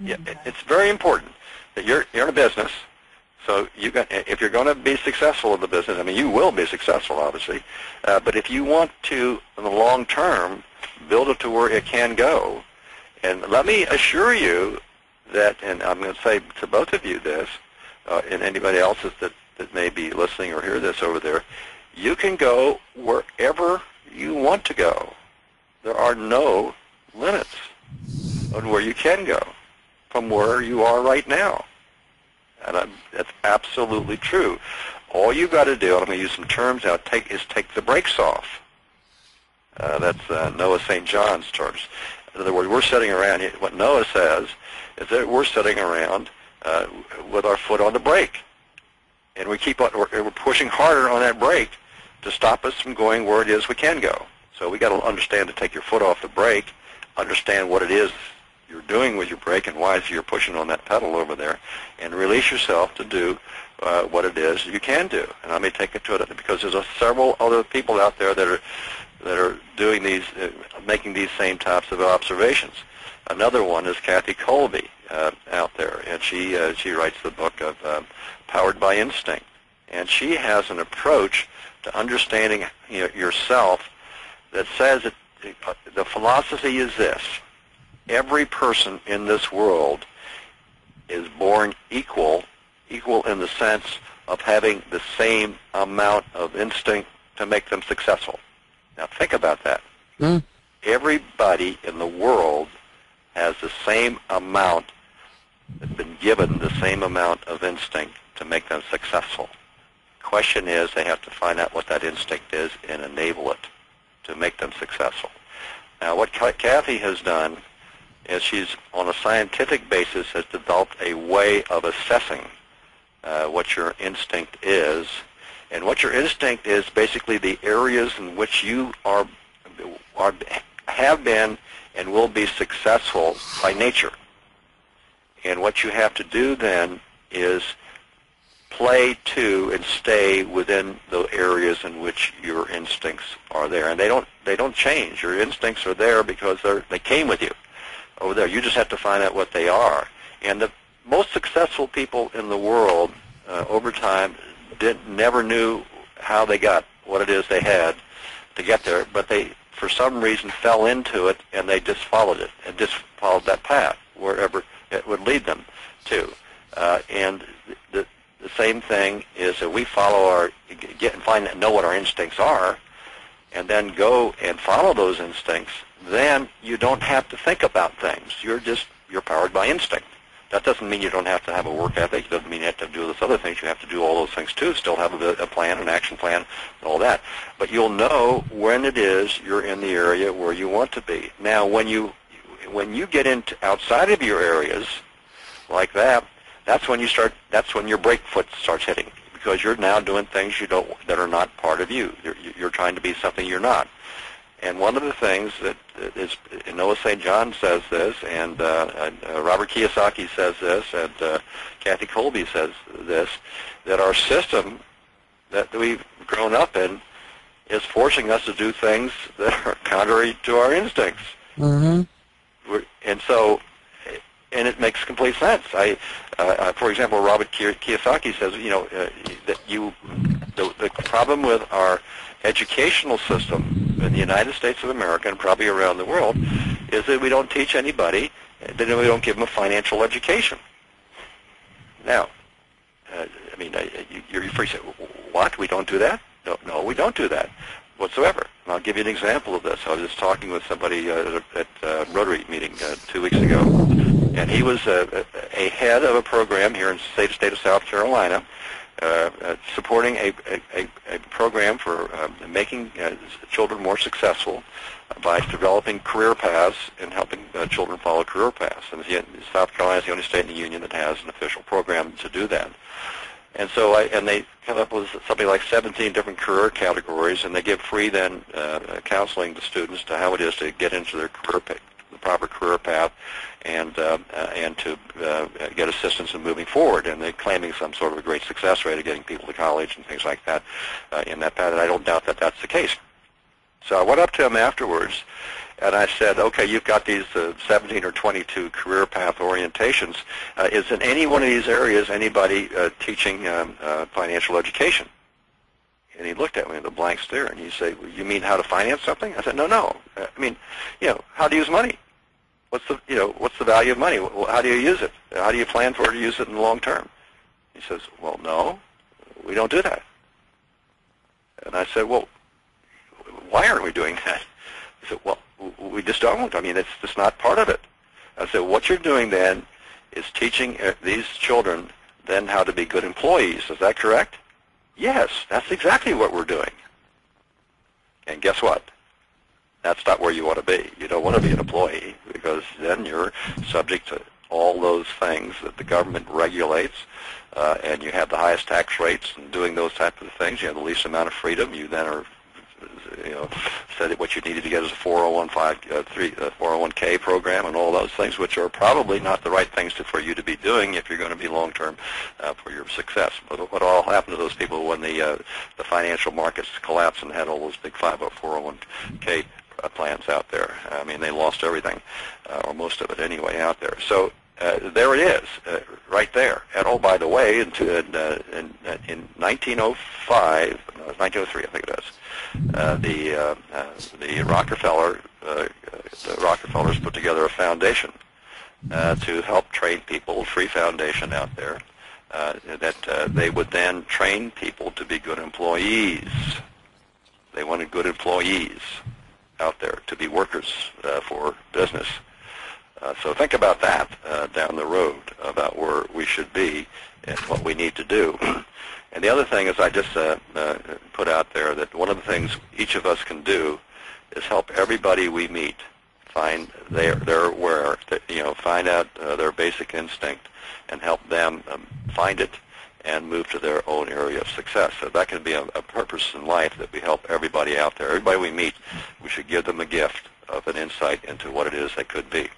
Yeah, it's very important that you're in a business. So if you're going to be successful in the business, I mean, you will be successful, obviously. But if you want to, in the long term, build it to where it can go, and let me assure you that, and I'm going to say to both of you this, and anybody else that may be listening or hear this over there, you can go wherever you want to go. There are no limits on where you can go from where you are right now. And that's absolutely true. All you've got to do, and I'm going to use some terms now, is take the brakes off. That's Noah St. John's terms. In other words, we're sitting around, what Noah says is that we're sitting around with our foot on the brake. And we're pushing harder on that brake to stop us from going where it is we can go. So we got to understand to take your foot off the brake, understand what it is you're doing with your brake and why you're pushing on that pedal over there, and release yourself to do what it is you can do. And I may take it to it because there's several other people out there that are doing these, making these same types of observations. Another one is Kathy Kolbe out there, and she writes the book of Powered by Instinct, and she has an approach to understanding yourself that says that the philosophy is this: every person in this world is born equal in the sense of having the same amount of instinct to make them successful. Now think about that. Mm. Everybody in the world has the same amount, been given the same amount of instinct to make them successful. Question is, they have to find out what that instinct is and enable it to make them successful. Now what Kathy has done is she's, on a scientific basis, has developed a way of assessing what your instinct is. And what your instinct is basically the areas in which you have been and will be successful by nature. And what you have to do then is play to and stay within the areas in which your instincts are there. And they don't change. Your instincts are there because they came with you over there. You just have to find out what they are. And the most successful people in the world over time never knew how they got what it is they had to get there, but they, for some reason, fell into it, and they just followed it, and just followed that path wherever it would lead them to. And the same thing is that we follow know what our instincts are, and then go and follow those instincts. Then you don't have to think about things. You're powered by instinct. That doesn't mean you don't have to have a work ethic. It doesn't mean you have to do those other things. You have to do all those things too. Still have a plan, an action plan, and all that. But you'll know when it is you're in the area where you want to be. Now, when you get into outside of your areas like that, that's when your brake foot starts hitting, because you're now doing things that are not part of you. You're trying to be something you're not. And one of the things that is, Noah St. John says this, and Robert Kiyosaki says this, and Kathy Kolbe says this, that our system that we've grown up in is forcing us to do things that are contrary to our instincts. Mm-hmm. And it makes complete sense. For example, Robert Kiyosaki says, that the problem with our educational system in the United States of America and probably around the world is that we don't teach anybody, that we don't give them a financial education. Now, you're free to say, what? We don't do that? No, we don't do that whatsoever. And I'll give you an example of this. I was just talking with somebody at a Rotary meeting 2 weeks ago, and he was a head of a program here in the state of South Carolina, supporting a program for making children more successful by developing career paths and helping children follow career paths. And South Carolina is the only state in the union that has an official program to do that. And so they come up with something like 17 different career categories, and they give free then counseling to students to how it is to get into their the proper career path, and to get assistance in moving forward. And they're claiming some sort of a great success rate of getting people to college and things like that in that path. And I don't doubt that that's the case. So I went up to him afterwards, And I said, okay, you've got these 17 or 22 career path orientations. Is in any one of these areas anybody teaching financial education? And he looked at me with a blank stare, and he said, well, you mean how to finance something? I said, no. I mean, how to use money. What's the value of money? How do you use it? How do you plan for it to use it in the long term? He says, well, no, we don't do that. And I said, well, why aren't we doing that? He said, well, we just don't. I mean, it's just not part of it. I said, what you're doing then is teaching these children then how to be good employees. Is that correct? Yes, that's exactly what we're doing. And guess what? That's not where you want to be. You don't want to be an employee, because then you're subject to all those things that the government regulates, and you have the highest tax rates and doing those types of things. You have the least amount of freedom. You then are, said that what you needed to get is a 401k program and all those things, which are probably not the right things for you to be doing if you're going to be long-term for your success. But what all happened to those people when the financial markets collapsed and had all those big 401k plans out there? I mean, they lost everything, or most of it anyway, out there. So there it is, right there. And oh, by the way, in 1905, no, 1903, I think it is, the Rockefellers put together a foundation to help train people, free foundation out there, that they would then train people to be good employees. They wanted good employees out there to be workers for business. So think about that down the road, about where we should be and what we need to do. And the other thing is, I just put out there that one of the things each of us can do is help everybody we meet find their where, find out their basic instinct and help them find it and move to their own area of success. So that can be a purpose in life, that we help everybody out there. Everybody we meet, we should give them a gift of an insight into what it is they could be.